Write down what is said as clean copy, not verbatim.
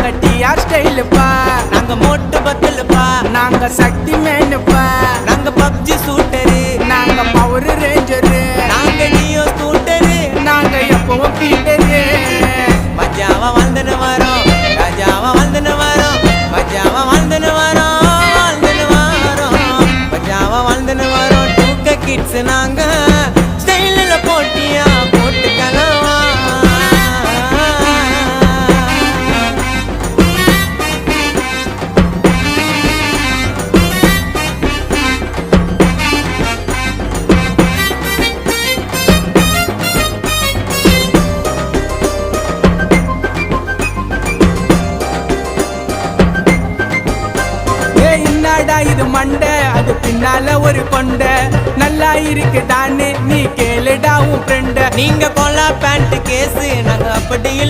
நாங்க டிஆர் ஸ்டைலுப்பா, நாங்க மோட்டு பத்தலுப்பா, நாங்க சக்தி மேனுப்பா, நாங்க பப்ஜி சூட்டரு, நாங்க பவர் ரேஞ்சரு, நாங்க நியோ ஸ்கூட்டரு, நாங்க எப்பவும் பீட்டரு. மஜாவா வாழ்ந்துன்னு வரோம், ராஜாவா வாழ்ந்துன்னு வரோம், மஜாவா வாழ்ந்துன்னு வரோம், வாழ்ந்துன்னு வரோம், மஜாவா வாழ்ந்துன்னு வரோம். டூக்க கிட்ஸ் நாங்க ஸ்டைலில் போட்டியா போட்டுக்கலாம். என்னடா இது மண்டை, அது பின்னால ஒரு கொண்டை, நல்லா இருக்குதான்னு நீ கேளுடா உன் ஃப்ரெண்ட. நீங்க கொல்லா பேண்ட் கேஸ், நாங்க அப்படி